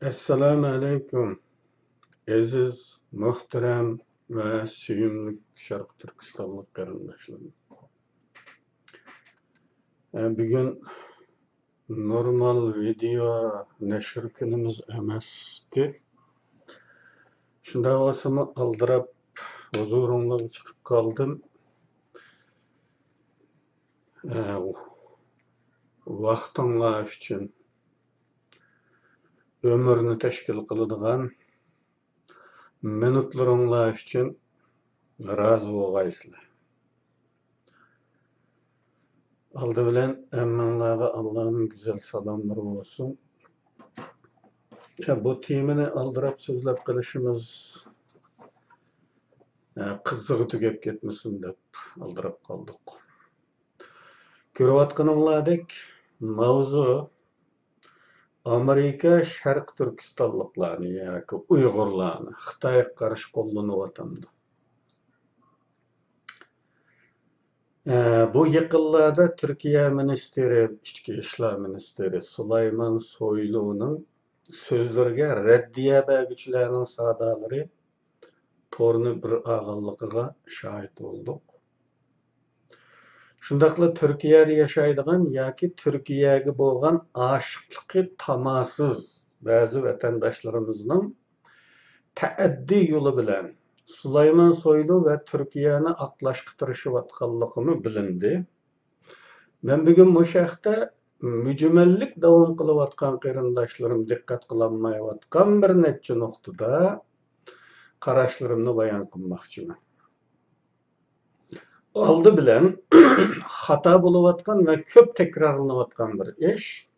Assalamu alaykum. Aziz, muhterem ve süyümlük Şarkı Türkistanlık qarindoshlarım. Bugün normal video nashr kunimiz emasdi. Shunda o'zimni aldirab huzuringizga chiqib qoldim. Vaqtinglar uchun ömürni tashkil qiladigan minutlaringlar uchun rozi bo'lgaysizlar. Aldı bilen emmanglarga Allah'ın güzel salamları olsun. Bu temini aldırıp sözlep qilishimiz qizig'i tugab ketmasin deb aldırıp qoldik. Ko'rayotganinglardek mavzu Amerika Sharq Turkistonliklarni yoki Uyg'urlarni Xitoyga qarshi qo'llanayotgandi. Bu yaqinlarda Türkiye Ministeri, İçki İşler Ministeri Süleyman Soylu'nun sözlerine reddiye bergiçlerinin sadaları torunu bir ağırlıqıga şahit olduk. Şundaqla Türkiye'de yaşaydigan yoki Türkiye'ge bo'lgan aşıqlıqı tamasız bazı vatandaşlarımızın taaddi yolu bilen Süleyman Soylu ve Türkiye'ni aqlashtirishayotganligi bilindi. Men bugün bu şahta mücmellik davom qilayotgan qarindoshlarım diqqat qilolmayotgan bir necha nuqtada qarashlarimni bayon qilmoqchiman. Aldı bilen xata bo'layotgan ve ko'p takrorlanayotgan bir ish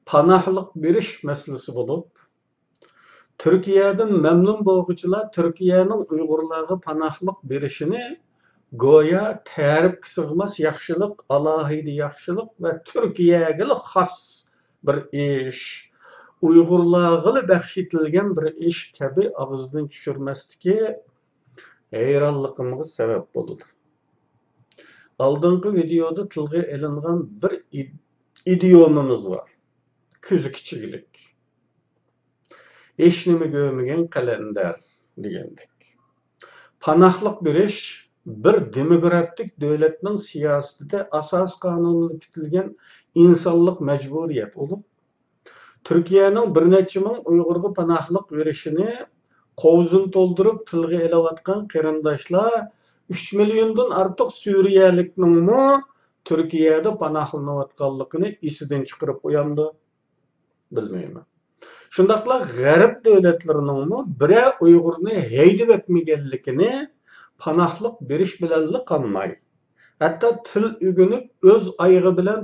panohlik berish masalasi bo'lib, Türkiye'den memnun bo'lguvchilar Türkiye'nin Uyg'urlarga panohlik berishini go'yo ta'rifga sig'mas yaxshilik, alohida yaxshilik ve Türkiye'ga xos bir ish, Uyg'urlarga baxsh etilgan bir ish kabi og'izdan tushirmasligi hayronligimga sabab bo'ldi. Aldınғы videoda tilga ilingan bir idiomimiz var. Küzükçilik. Hech nima görmegen kalender degendik. Panohlik berish bir demokratik davlatning siyosatida asos qonunida bitilgan insonlik majburiyat bo'lib, Türkiye'nin bir necha ming Uyg'urga panohlik berishini qovuzun to'ldirib tilga ilayotgan qarindoshlar 3 milyondan artıq Suriyelikning Türkiye'de panohlanayotganligini esidan chiqarib qo'yamdi, bilmayman. Şundaqla G'arb davlatlarining bire Uyg'urni haydab etmaganligini panohlik berish bilan qolmay, hatto til o'rganib o'z oyog'i bilan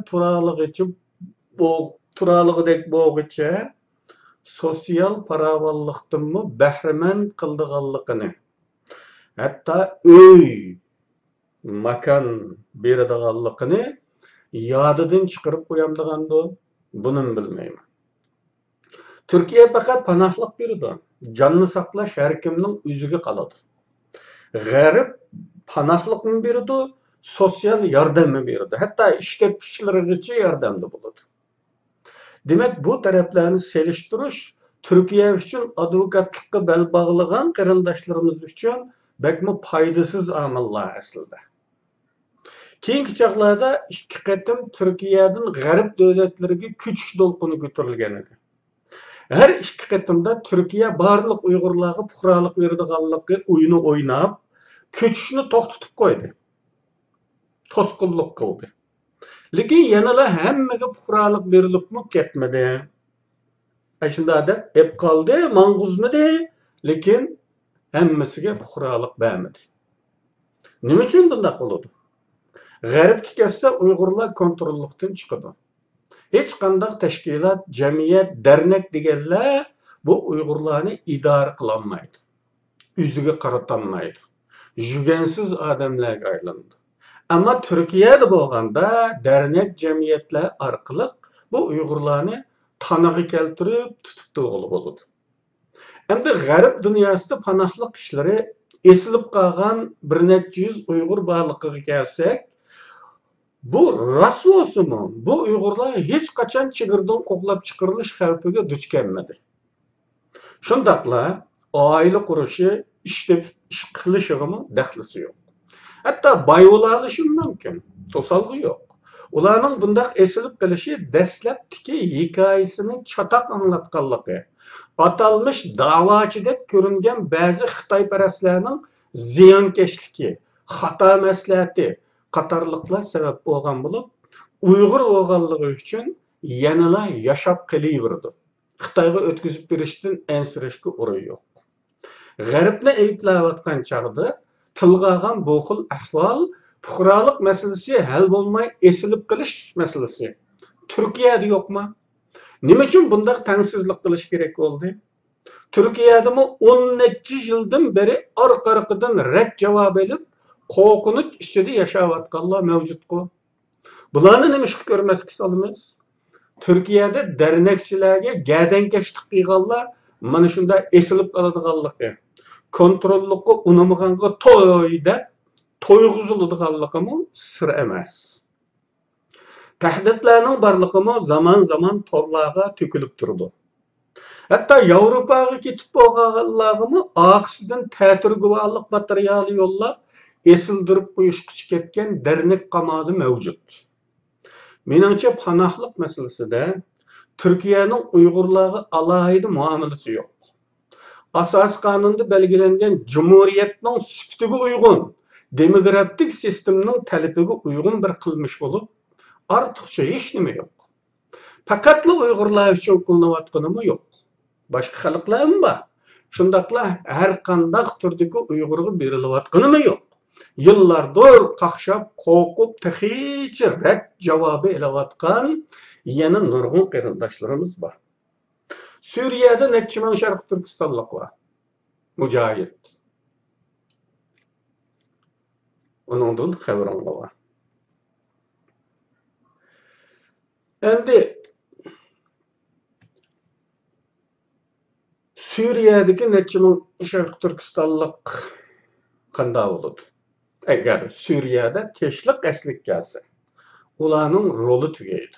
turalig'idek bo'lgicha sosyal farovonlikdan bahramand qildiganligini, hatta uy, makan beradiganligini yodidan chiqarib qo'yamdigandi, buni bilmayman. Türkiye fakat panohlik berdi. Canını saqlash har kimning o'ziga qoladi. G'arb panohlikni berdi, sosyal yordamni berdi. Hatta ishga pishlargacha yordamda bo'ladi. Demek bu taraflarni selishtirish Türkiye uchun advokatlikka bel bog'lagan qarindoshlarimiz uchun bakmi foydasiz omillar aslida. Keyingi chaqlarda ikki qatim Türkiye'den G'arb davlatlariga kuch to'lqini ko'tarilgan edi. Her iki qatimda Türkiye barliq Uyg'urlarga puhrolik beradiganligi o'yini o'ynab, ko'chishni to'xtatib qo'ydi. To'sqinlik qildi. Lekin yanala hammaga puhrolik berilibmi ketmadi. Shunda deb ep qoldi, mang'uzmidi, lekin hammasiga puhrolik bermadi. Nima uchun bunday qildi? G'arb tikasda Uyg'urlar kontrollikdan chiqadi. Hiç qandaq tashkilot, jamiyat, dernek deganlar bu Uyg'urlarni idora qilolmaydi. O'ziga qaratanmaydi. Jugansiz odamlarga aylandi. Ama Türkiye'de bo'lganda dernek jamiyatlar orqali bu Uyg'urlarni taniga keltirib tutib bo'ladi. Endi G'arb dunyosida panohlik ishlari esilib qolgan bir necha yuz Uyg'ur borligiga kelsak, Bu rast olsunmu? Bu Uygurlar hiç kaçan çığırdan qoqlab çıkarılış xavfiga duch kelmedi. Şundaqla aile quruşu iş qilishigimi daxlisi yo'q. Hatto boyvolashi mumkin. To'salg'i yo'q. Ularning bundaq esilib qilishi dastlabki hikoyasini chatoq anglatganligi, atalmış da'vochidek ko'ringan ba'zi Xitoyparastlarning ziyonkashligi, xato maslahati qatorliqlar sabab bo'lgan bo'lib, Uyg'ur bo'lganligi uchun yanala yashab qolaverdi. Xitoyga o'tkazib berishdan ensirashga o'rin yo'q. G'arbni ayblayotgan chog'da tilg'agan bu xil ahvol fuqarolik masalasi hal bo'lmay esilib qilish masalasi. Turkiyada yo'qmi? Nima uchun bunday tengsizlik qilish kerak bo'ldi? Turkiyadami 10 necha yildan beri orqa-orqadan rad javob olib, qo'rqinch ichida yashayotganlar mavjud-ku. Bularni nima ish ko'rmasga solamiz? Turkiyada dernekchilarga gadankashlik qilganlar mana shunday esilib qoladiganligi, kontrollikqa unamaganga to'yda to'yg'iziladiganligimi sir emas. Tahdidlarning barligimi zaman torlarga to'kilib turdi. Hatto Yevropaga ketib bo'lganlarimi oqsidan ta'tirguvorlik materiali yo'llab esildirib qo'yishga ketgan dernek qamoli mavjud. Menimcha panohlik masalasida Turkiyaning Uyg'urlarga alohida muomalasi yo'q. Asos qonunda belgilangan Cumhuriyetning sifatiga uyg'un, demokratik sistemning talabiga uyg'un bir qilmish bo'lib, ortiqcha hech nima yo'q. Faqatla Uyg'urlar uchun qilinayotganimi yo'q. Boshqa xalqlar ham bor. Shundaqla har qanday turdagi Uyg'urga berilayotganimi yo'q. Yıllardır qaqshab, qo'rqib, tehiç rad javobi elayotgan yana nurg'un qarindoshlarimiz bor. Suriyada necha ming Sharq Turkistonlik bor. Mujohid. Onundan xabarim bor. Endi Suriyadagi necha ming Sharq Turkistonlik qanday bo'ladi? Agar Suriyada tinchlik aslik kelsa, ularning roli tugaydi.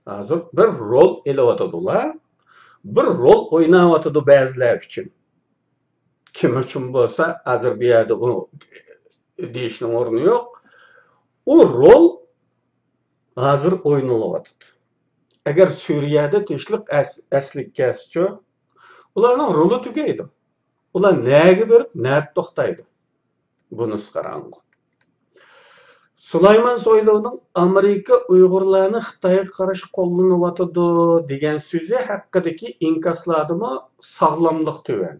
Hozir bir rol elayotadilar, bir rol o'ynayotadi ba'zilar uchun. Kim uchun bo'lsa, hozir bu yerda uni deyishning o'rni yo'q. U rol hozir o'ynalyotadi. Agar Suriyada tinchlik aslik kelsa, ularning roli tugaydi. Ular nega berib, nega to'xtaydi? Bunisi qarang'u. Süleyman Soylu'nun Amerika Uygurlarını Xitayga qarshi qo'llanyotidi degan so'zi haqidagi inkosladimi sog'lomlik tuvan.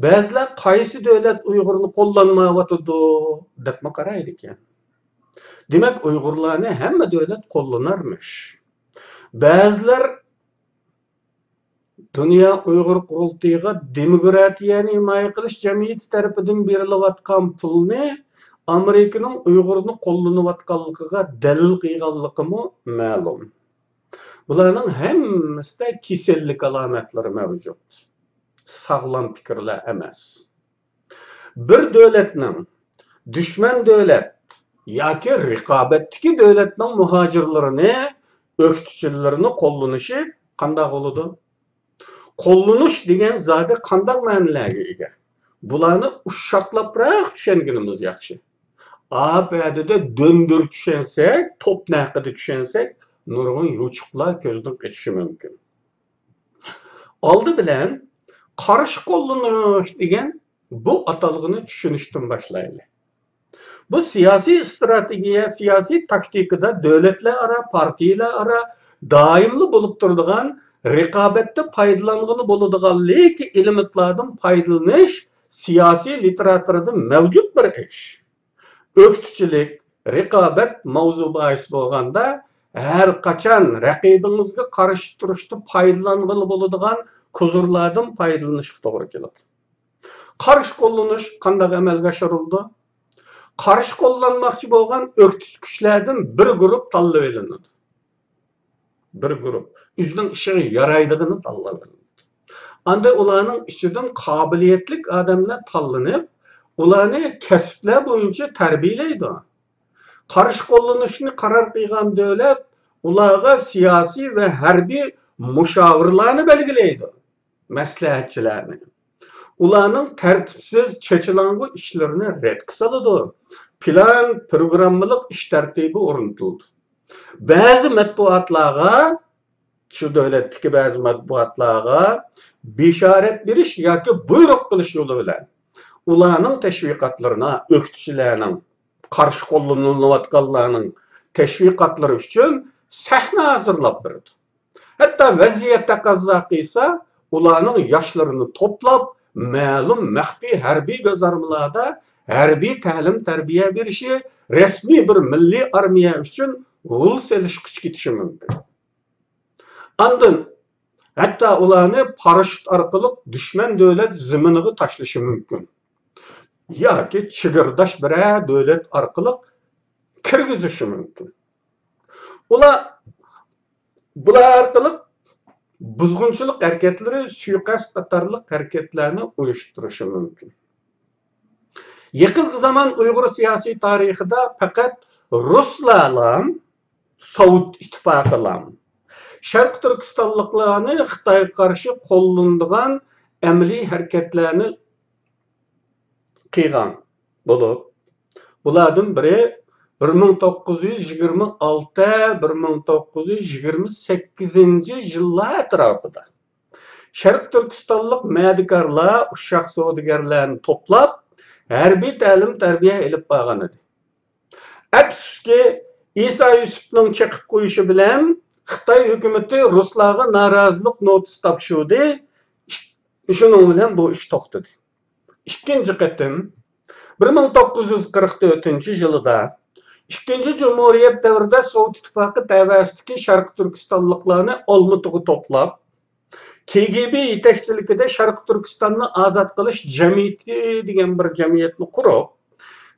Ba'zilar qaysi davlat Uygurni qo'llanmayotidi deb qaraydi ekan. Demak, Uygurlarni hamma davlat qo'llanarmish. Ba'zilar Dünya Uygur Qurultayıga demokratiyani himoya qilish jamiyati tarafidan berilayotgan pulni Amerikaning Uyg'urni qo'llanayotganligiga dalil qilganligimi ma'lum. Bularning hammasida kasallik alomatlari mavjud. Sog'lom fikrlar emas. Bir davlatning dushman davlat yoki raqobatdagi davlatning muhojirlarini, o'qituvchilarini qo'llanishi qanday bo'ladi? Qo'llanish degan zodi qanday ma'nolarga ega? Bularni uşaqlabroq tushunganimiz yaxshi. Abadida döndür tushensek, top naqida tushensek, nurg'un yuchuqlar ko'zdan kechishi mumkin. Oldi bilan qarshi qo'llanish degan bu atalg'ini tushunishdan boshlaylik. Bu siyosiy strategiya, siyosiy taktikada davlatlar ara, partiyalar ara doimli bo'lib turadigan raqobatda foydalangani bo'ladigan lekin elementlardan foydalanish siyosiy literaturada mavjud bir ish. O'qituvchilik, raqobat mavzu bahis bo'lganda har qachon raqibingizga qarshi turishda foydalangani bo'ladigan kozurlardan foydalanishga to'g'ri keladi. Qarshi qo'llanish qanday amalga oshirildi? Qarshi qo'llanmoqchi bo'lgan o'qitish kuchlardan bir guruh tanlab olinadi. Bir guruh o'zining ishiga yaraydig'ini tanlab olinadi. Anda ularning ichidan qobiliyatli odamlar tanlanib, ularni kasblar bo'yicha tarbiyalaydi. qarshi qo'llanishni qaror qilgan davlat ularga siyosiy va harbiy mushovirlarni belgilaydi, maslahatchilarni. Ularning tartibsiz chechilangu ishlarini redga soladi. Plan, programmalik ish tartibi o'rnatildi. Ba'zi matbuotlarga, shu davlatdagi ba'zi matbuotlarga bishorat berish yoki buyruq qilish yo'li bilan ularning tashviqotlarini, o'qituvchilarning, qarshi qo'llanayotganlarning tashviqotlari uchun sahna hazırlab berdi. Hatta vaziyat taqozo qilsa, ularning yoshlarini to'plab, ma'lum maxfiy harbiy gazarmalarda harbiy ta'lim tarbiya berishi rasmiy bir milliy armiya uchun g'ul selishqich ketishi mumkin. Andın hatta ularni parashyut orqali dushman davlat ziminiga tashlashi mumkin. Yoki chigirdash biror davlat orqali kirgizishi mumkin. Bular orqali buzg'unchilik harakatlari, suiqasd qatorliq harakatlarni uyushtirishi mumkin. Yaqin zaman Uyg'ur siyosiy tarixida faqat Ruslarla Sovet ittifoqilar Sharq Turkistonliklarni Xitoyga qarshi qo'llanadigan amaliy harakatlarni qilgan bo'lib, bulardan biri 1926-1928 yillar atrofida Sharq Turkistonlik madikarlar uşaq savdogarlarni to'plab harbiy ta'lim tarbiya olib borgan edi. Afsuski, İsa Yusufning chiqib qo'yishi bilan Xitoy hukumati Ruslarga norozilik notis topshirdi. Shuning bilan bu ish to'xtadi. Ikkinchi qatim 1944-yilda ikkinchi Cumhuriyet davrida Sovet ittifoqi tavasidagi Sharq Turkistonliklarni Olmutaga to'plab, KGB yetakchiligida Sharq Turkistonni ozod qilish jamiyati degan bir jamiyatni qurib,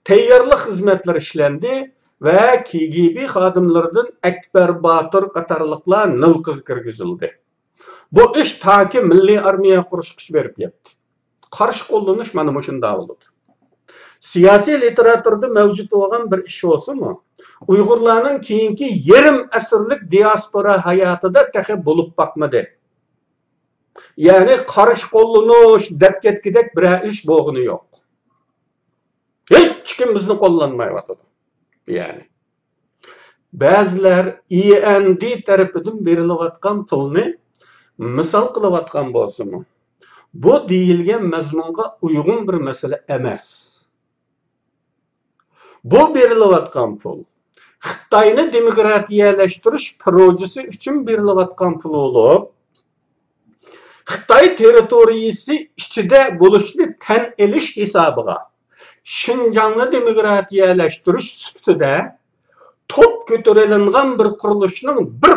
tayyorlik xizmatlari ishlandi va KGB xodimlaridan Akbar Botir qatorliqlar nilqiz kirgizildi. Bu ish toki milliy armiya qurishga berib ketdi. Qarshi qo'llanish mana shunda bo'ldi. Siyosiy literaturada mavjud bo'lgan bir ish olsa-mu, Uyg'urlarning keyingi yarim asrlik diaspora hayotida taxi bo'lib boqmadi. Ya'ni qarshi qo'llanish deb ketgidek bir ish bo'lgani yo'q. Hech kim bizni qo'llanmayapti. Yani ba'zilar END tarafidan berilayotgan pulni misol qilayotgan bo'lsa-mu, bu deyilgan mazmunga uygun bir masala emas. Bu berilayotgan pul Xitoyni demokratiyalashtirish projesi uchun berilayotgan pul bo'lib, Xitoy territoriyasi ichida bo'lishni tan olish hisobiga Şinjan'ı demokratiyalashtirish sifatida top ko'tarilgan bir qurilishning bir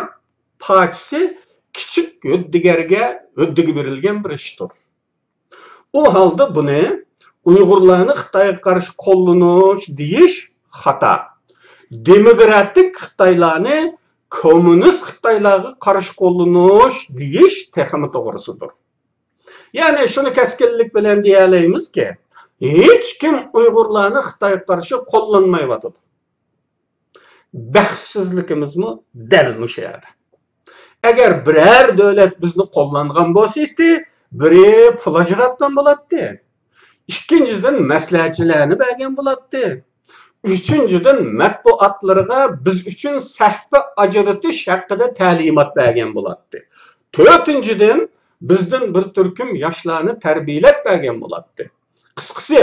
parchasi kichik o'ddigarga o'ddiga berilgan bir ishdir. O holda buni Uyg'urlarni Xitoyga qarshi qo'llanish deyish xato. Demokratik Xitoylarni kommunist Xitoylarga qarshi qo'llanish deyish texnik to'g'risidir. Ya'ni shuni kaskinlik bilan deya olamizki, hech kim Uyg'urlarni Xitoyga qarshi qo'llanmayapti. Baxtsizligimizmi dal mushayadi. Agar biror davlat bizni qo'llangan bo'lsa-edi, biri plajratdan bo'ladi. Ikkinchidan maslahatchilarni bergan bo'ladi. Uchinchidan matbuotlarga biz uchun sahfa ajratish haqida ta'limot bergan bo'ladi. To'rtinchidan bizdan bir turkum yoshlarni tarbiyalab bergan bo'ladi. Qisqasi,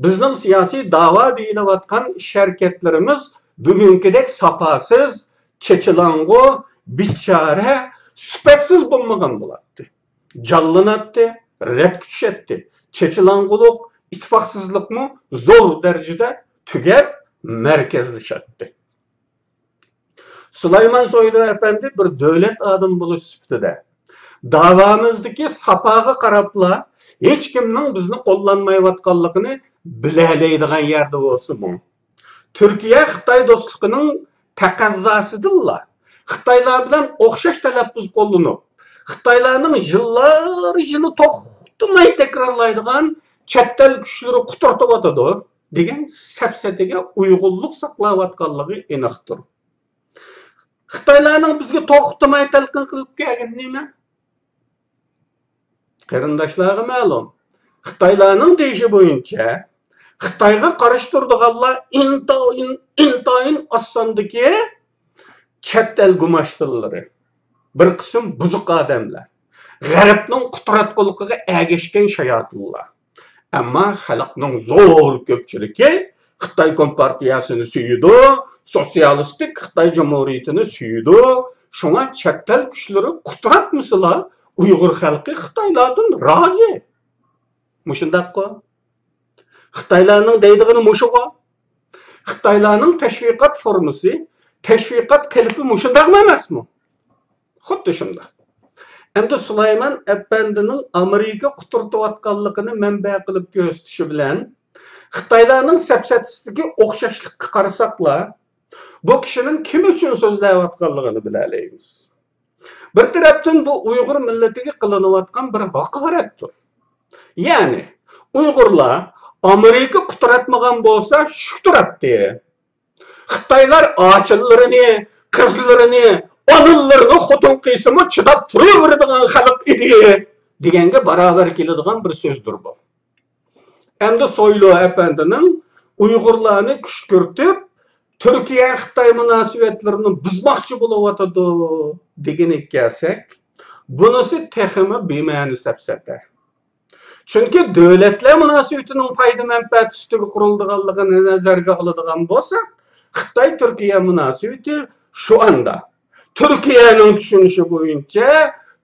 bizning siyosiy da'vo deyilayotgan harakatlarimiz bugünkidek sapasiz, chechilangu, bichara, sifatsiz bo'lmagan bo'ladi. Jallanatdi, red kuchatdi. Chechilanguluk, ittifoqsizlikmi zo'r darajada tugab markazlashadi. Süleyman Soylu efendi bir davlat odam bo'lish sifatida da'vomizdagi sapaga qarabla hech kimning bizni qo'llanmayotganligini bilalaydigan yerda bo'lsa-mu. Türkiye Xitoy do'stligining taqozzosidirlar. Xitoylar bilan o'xshash talaffuz qo'llanib, Xitoylarning yillar to'xtamay takrorlaydigan chet el kuchlari quturtib o'tadi. degan sapsatiga uyg'unlik saqlayotganligi aniqdir. Xitoylarning bizga to'xtamay talqin qilib kelgan nima? Qarindoshlarga ma'lum. Xitoylarning deyishi bo'yicha Xitoyga qarshi turadiganlar intoyin osondagi chet el gumashtillari. Bir qism buzuq odamlar. G'arbning qudratqulligiga ergashgan shayotinlar. Ammo xalqning zo'r ko'pchiligi Xitoy kompartiyasini suyudi, sotsialistik Xitoy Cumhuriyetini suyudi. Shunga chet el kuchlari qudratmisilar Uyg'ur xalqi Xitoylardan rozi. Mushundaqqa Xitoylarning deydigini mushuga. Xitoylarning tashviqot formasi, tashviqot qilipi mushundaq emasmi? Xuddi shunday. Endi Sulaymon Appandining Amerika quturtayotganligini manba qilib ko'rsatishi bilan Xitoylarning sapsatistiga o'xshashlikka qarasaqlar, bu kishining kim uchun so'zlayotganligini bilalaymiz. Bir tarafdan bu Uyg'ur millatiga qilinayotgan bir haqoratdir. Ya'ni Uyg'urlar Amerika quturatmagan bo'lsa shukuratdi. Xitoylar ochillarini, qizlarini, onallarini xotin qiysimi chidab turaveradigan xalq edi deganga barobar keladigan bir so'zdir bu. Endi Soylu Appandining Uyg'urlarni kuch kiritib, Turkiya Xitoy munosabatlarini buzmoqchi bo'layotadi degan kelsak, bunisi texmi bema'ni sapsata. Chunki davlatlar munosabatining foyda manfaat ustiga qurilganligini nazarga oladigan bo'lsa, Xitoy Turkiya munosabati shu anda Turkiyaning tushunishi bo'yicha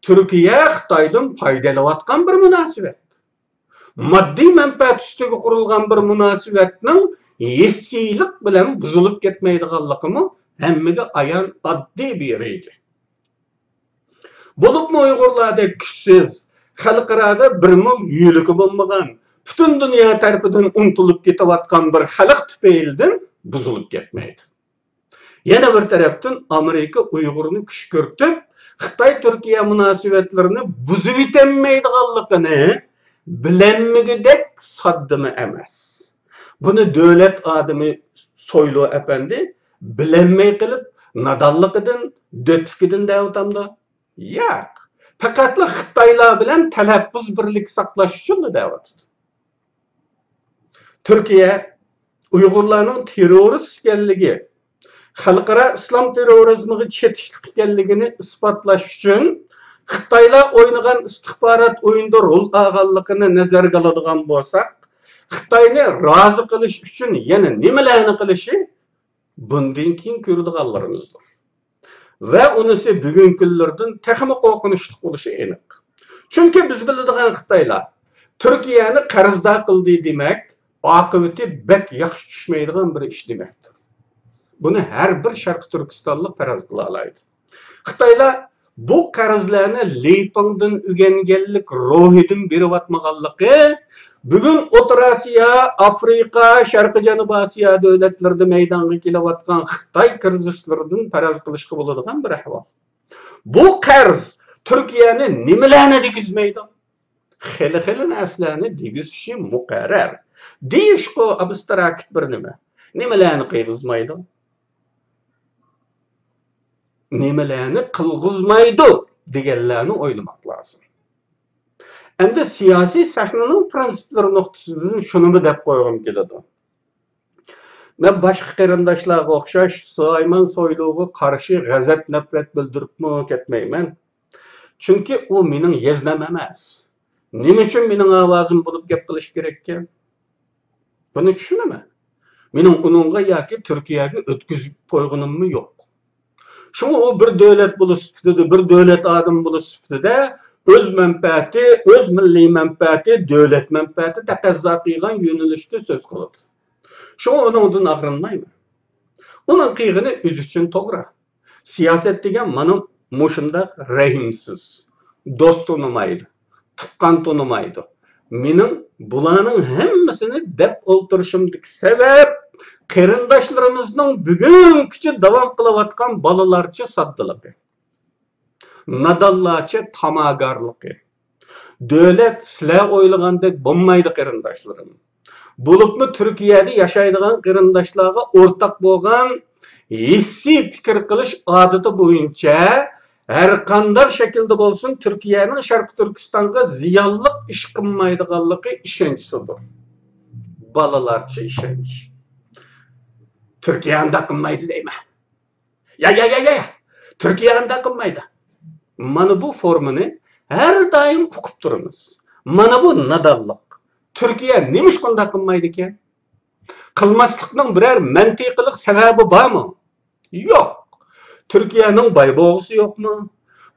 Turkiya Xitoydan foydalanayotgan bir munosabat. Moddiy manfaat ustiga qurilgan bir munosabatning hissiylik bilan buzilib ketmaydiganligimi hammaga ayon oddiy bir reja. Bo'libmi Uyg'urlarda kuchsiz, xalqarada birmi yo'ligi bo'lmagan, butun dunyo tarafidan unutilib ketayotgan bir xalq tufaylidan buzilib ketmaydi. Yana bir tarafdan Amerika Uyg'urni kuch kiritib, Xitoy Turkiya munosabatlarini buzib yetenmaydiganligini bilinmagidek soddimi emas. Buni davlat odami Soylu Apandi bilinmay qilib nadonligidan, do'tligidan deyapti. Yo'q. Faqat Xitoylar bilan talaffuz birlik saqlash uchun deyapti. Turkiya Uyg'urlarning terrorist ekanligi, xalqaro islom terrorizmiga chetishlik ekanligini isbotlash uchun Xitoylar o'ynagan istixborot o'yinida rol olganligini nazarga oladigan bo'lsak, Xitoyni rozi qilish uchun yana nimalarni qilishi bundan keyin ko'radiganlarimizdir. Va unisi bugungi kunlardan texmi qo'rqinchli bo'lishi aniq. Chunki biz biladigan Xitoylar Turkiyani qarzda qildi demak, oqibati bek yaxshi tushmaydigan bir ish demakdir. Buni har bir Sharq Turkistonlik faraz qila oladi. Xitoylar bu qarzlarni Leypingdan o'rganganlik ruhidan berayotmaganligi bugun O'rta Osiyo, Afrika, Sharqiy Janubiy Osiyo davlatlarida maydonga kelayotgan Xitoy krizishlaridan faraz qilishga bo'ladigan bir ahvol. Bu qarz Turkiyani nimalarni degizmaydi? Xili narsalarni degizishi muqarrar. Deyishqo abstrakt bir nima. Nimalarni qilg'izmaydi? Nimalarni qilg'izmaydi deganlarni o'ylamoq lozim. Endi siyosiy sahnaning prinsiplari nuqtasidan shuni deb qo'ygim keladi. Men boshqa qarindoshlarga o'xshash Sulaymon Soyluga qarshi g'azab nafrat bildiribmi ketmayman. Chunki u mening yeznam emas. Nima uchun mening ovozim bo'lib gap qilish kerak ekan? Buni tushunaman. Mening uningga yoki Turkiyaga o'tkazib qo'yganimmi yo'q. Şunu o bir devlet buluş sifatida, bir devlet adam buluş sifatida öz menfaati, öz milli menfaati, devlet menfaati taqazzo qilgan yo'nalishda so'z qiladi. Şunu onundan ag'rinmayman. Uning qilgani o'zi uchun to'g'ri. Siyosat degan mana mushundaq rahimsiz, do'st tonimaydi, tuqqan tonimaydi. Mening bularning hammasini deb o'ltirishimdagi sabab qarindoshlarımızning bugungacha davom qilayotgan bolalarcha soddaligi, nadonlarcha tamagorligi. Davlat sizlar o'ylagandek bo'lmaydi qarindoshlarim. Bulupmu Türkiye'de yaşaydigan kırındaşlarga ortak boğan hissi fikir kılış adıtı boyunca her kandar şekilde bolsun Türkiye'nin Şarkı Türkistan'ga ziyallık iş kılmaydıganlığı işençsidir. Balalarça işenç. Türkiye'nin de kılmaydı deyme. Ya. Türkiye'nin de kılmaydı. Mana bu formunu her daim okup durunuz. Mana bu nadallık. Türkiye neymiş kunda kılmaydı ki? Kılmaslıkның birer mantiqilik sebebi var mı? Yok. Türkiye'nin bayboğusu yok mu?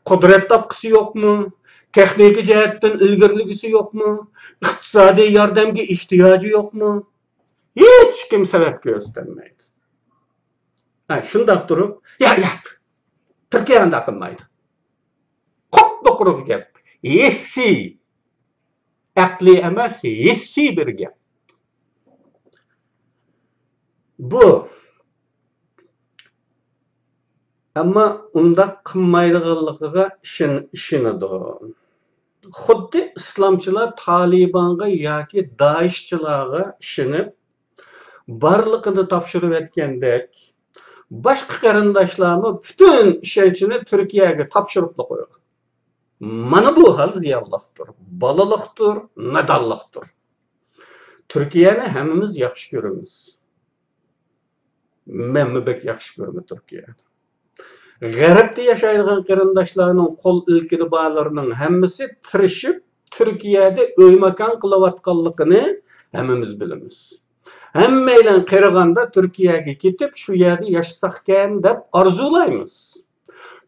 Kudret tapkısı yok mu? Tekniki cihetten ilgirligisi yok mu? İktisadi yardımga ihtiyacı yok mu? Hiç kim sebep göstermeydi. Şundak durup, ya, Türkiye'nin de kılmaydı. Koptu kuru gap. Hissi. Akli emas, hissi bir gap. Bu. Ama unda kılmaydıganlıqıga işinidir. Xuddi İslamçılar Taliban'a yoki Daeshçılarga işinip barliqini topshirib etgandek boshqa qarindoshlarimiz butun ishonchini Turkiyaga topshirib qo'ygan. Mana bu hal ziyonliqdir, bolalikdir, nadonliqdir. Turkiyani hammamiz yaxshi ko'ramiz. Men bek yaxshi ko'raman Turkiyani. G'arbda yashaydigan qarindoshlarning qo'l ilkini bağlarının hammasi tirishib Turkiyada o'ymakan qilayotganligini hammamiz bilamiz. Hammanglar qaraganda Turkiyaga ketib shu yerda yashasaqkan deb orzulaymiz.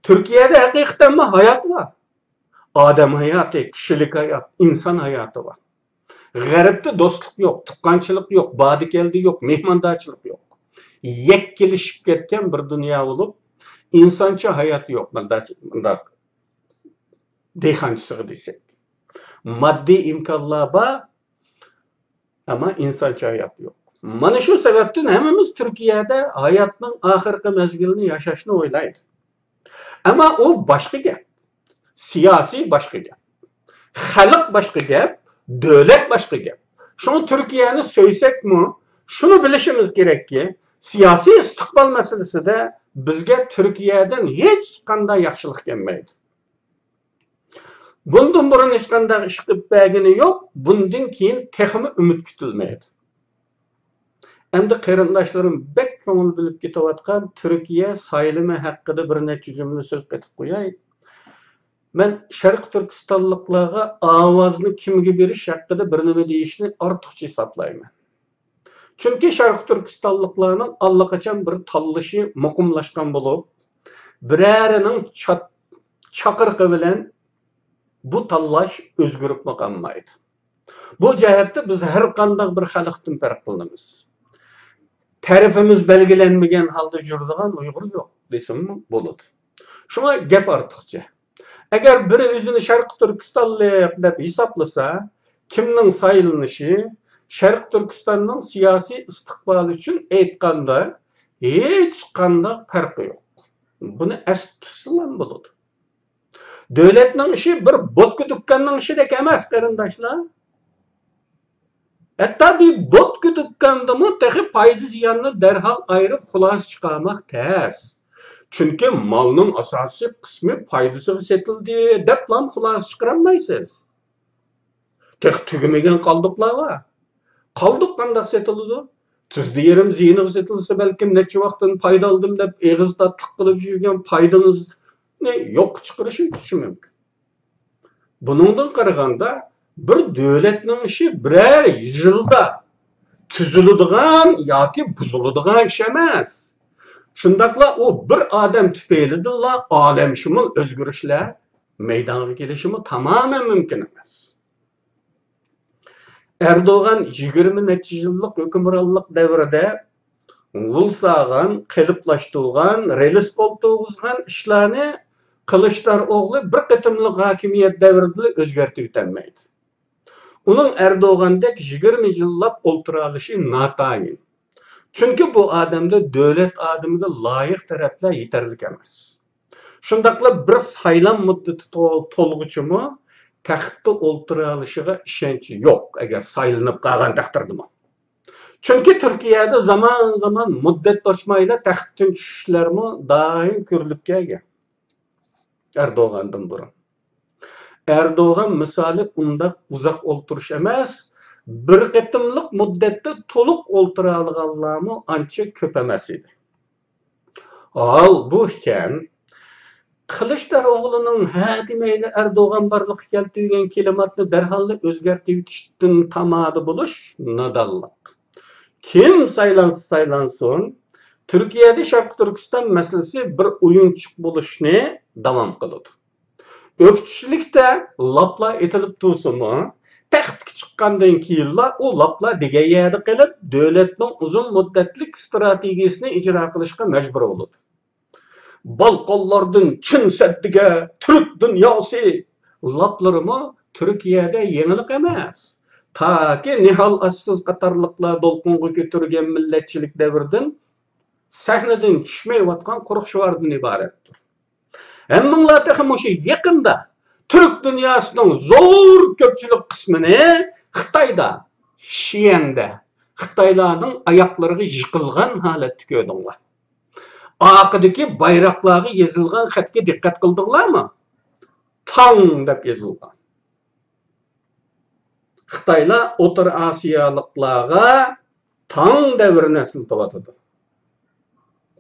Turkiyada haqiqatan hayot bor. Odam hayoti, kishilik hayot, inson hayoti bor. G'arbda do'stlik yo'q, tuqqanchilik yo'q, bodikeldi yo'q, mehmondorchilik yo'q. Yekkilishib ketgan bir dunyo bo'lib, insoncha hayot yo'q. Bunday dehqonchilik desak. Maddi imkonlar bor, ama insoncha hayot yo'q. Mana shu sababdan hammamiz Turkiyada hayotning oxirgi mezgilini yashashni o'ylaydi. Ama o boshqa gap. Siyosiy boshqa gap. Xalq boshqa gap, davlat boshqa gap. Shuni Turkiyani so'ysakmi, shuni bilishimiz kerakki, siyosiy istiqbol masalasida bizga Turkiyadan hech qanday yaxshilik kelmaydi. Bundan burun hech qanday ish qilib bergani yo'q, bundan keyin texmi umid kutilmaydi. Endi qarindoshlarim bek ko'ngil bilib ketayotgan Turkiya saylimi haqida bir necha jumla so'z qilib qo'yay. Men Sharq Turkistonliklarga ovozni kimga berish haqida bir nima deyishni ortiqcha hisoblayman. Chunki Sharq Turkistonliklarning allaqachon bir tanlashi muqimlashgan bo'lib, birarining chaqirqi bilan bu tanlash o'zgarib qolmaydi. Bu jihatda biz har qanday bir xalqdan farq qilamiz. Tarifimiz belgilenmegen halda jurdigan Uyg'ur yo'q desimmi bo'ladi. Shunga gap ortiqcha. Agar biri o'zini Sharq Turkistonlik deb hisoblasa, kimning saylanishi Sharq Turkistonning siyosiy istiqboli uchun aytganda hech qanday farqi yo'q. Buni aslan bo'ladi. Davlatning ishi bir bo'tqa dukkanning ishidek emas, qarindoshlar. Hatta bir bo'tqa dukkandimi tehi foyda ziyanni darhol ayirib xulosa chiqarmoq tez. Çünkü malının asosiy qismi foydasiga setildi deb ham xulosa chiqarolmaysiz. Tehi tugamagan qoldiqlar bor. Qoldiq qanday setiladi? Tuzli yerim ziyniga setilsa balkim necha vaqtdan foyda oldim deb eg'izda tiq qilib yurgan foydangizni yo'q chiqarishi mumkin. Buningdan qaraganda bir davlatning ishi birer yilda tuziladigan yoki buziladigan ish emas. Shundaqla o bir odam tufaylidirlar olamshumul o'zgarishlar maydonga kelishimi tamamen mumkin emas. Erdoğan 20 necha yillik hukmronlik davrida vulsag'an, qiliblashtırgan, relis bo'ltirgan ishlarni Kılıçdaroğlu bir qitimliq hokimiyat davrida o'zgartirib o'tolmaydi. Uning Erdoğan'dek 20 yillab o'ltiralishi notayin. Çünkü bu adamda devlet adamıga layık taraflar yeterlik emas. Şundaqla bir saylan muddati to'lg'ichimi taxtda o'ltiralishiga ishonchi yo'q agar saylanib qolgan taqdirdami. Çünkü Türkiye'de zaman zaman müddet doşmayla taxtdan tushishlarmi doim ko'rilib kelgan. Erdoğan'dan burun. Erdoğan misali unda uzak olturish emas, bir qitimliq muddatda to'liq o'ltira olganlarmi ancha ko'p emas edi. Al bu iken Kılıçdaroğlu'nun ha demeyle Erdoğan barlık keltügen kelimatını derhal özgertip yetiştin tamadı buluş nadallık. Kim saylansın Türkiye'de Şarkı Türkistan meselesi bir oyunçuk buluşunu devam kılıdı. Öpçülükte lapla etilip tuğsumu taxtga chiqqandan keyinla o lapla degen yerda qilib davlatning uzun muddatlik strategiyasini ijro qilishga majbur bo'ldi. Balkonlardan Çin Seddi'ge Türk dünyası laplarımı Türkiye'de yenilik emas. Ta ki Nihal Açsız Qatarlıkla dolqunga götürgen milletçilik devirden sahneden düşmeyivatkan kurukşuvardan ibarettir. Hemminla texim şu yakında Türk dünyasının zor köpçülük kısmını Xitayda, Şiyen'de, Xitaylarının ayakları yıkılgan halet gördüler. Arkadaki bayrakları yazılgan xatga dikkat kıldılar mı? Tang dep yazılgan. Xitaylar Otur Asiyalıklarga Tang devrine sıltıvatıdı.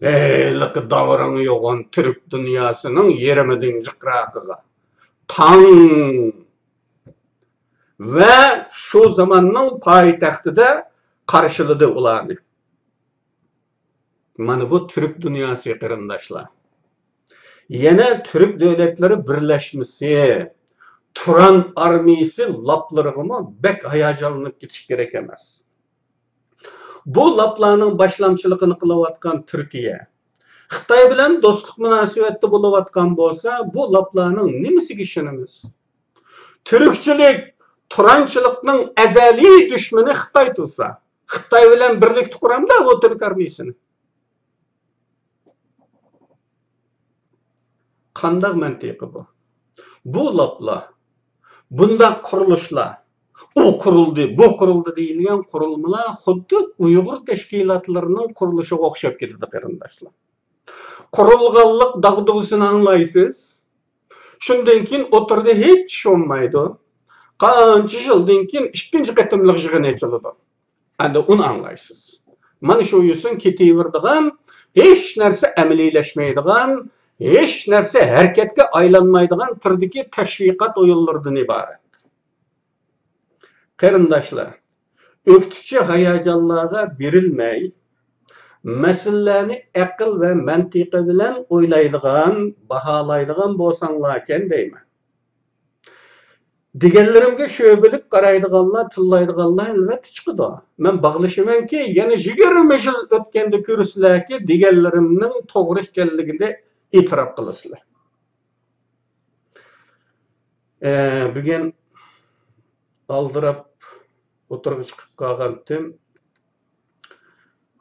Eylik davrını yoğun Türk dünyasının yerimidin zıkrakıga. Tang. Ve şu zamanın payitaxtıda karşıladı ularını. Mana bu Türk dünyası kırındaşlar. Yine Türk devletleri birleşmesi, Turan armiyası laplarımı bek hayacanlanıp getiş gerek emez. Bu laplarının başlamçılığını kılavatkan Türkiye, Xitay bilen dostluk münasebette bulavatkan bolsa, bu laplarının nimesi işinimiz? Türkçülük, Turançılıkның ezeli düşmanı Xitay tutsa, Xitay bilen birlikte kuramda o Türk armiyasını. Qandaq mantiqi bu? Bu laplar, bunda kuruluşlar, o kuruldu, bu kuruldu deyilgen kurulmalar xuddi Uyghur teşkilatlarının kuruluşu okşap ketadi qarindoshlar. Kurulganlık dağdığısını anlaysız. Şundan keyin oturdu hiç olmaydı. Qancha yıldan keyin ikkinchi qatimliq yig'in açıldı. Endi onu anlaysız. Mana şu yüzden ketiverdigan, hech narsa amaliyleşmeydigan, hech narsa hareketga aylanmaydigan turdagi tashviqot o'yinlaridan iborat. Qarindoshlar, o'qituvchi hayajonlarga berilmay, meselelerni akıl ve mantiqi bilen o'ylaydigan, baholaydigan bo'lsanglarken deyman. Degenlerimge şöbelik qaraydiganlar, tillaydiganlar elbette chiqadi. Men bağlışımanki, yana 20 yil o'tganda ko'rsizlarki, degenlerimning to'g'ri ekanligini e'tirof qilasizlar. Bugun aldirab o'tirib chiqib qolgandim.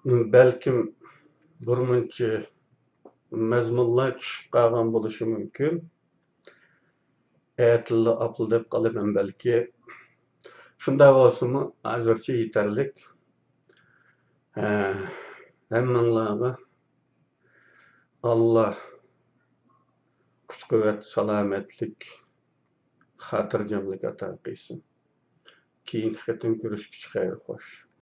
Belkim birmuncha mazmunlar tushib qolgan bo'lishi mumkin. Etilli apıl deb qalaman belki. Shunday bo'lsa-mu, hozircha yetarlik. Hammanglarga Allah kuch-quvvat, salomatlik, xotirjamlik ato qilsin. Keyingi qatim ko'rishguncha xayr xo'sh.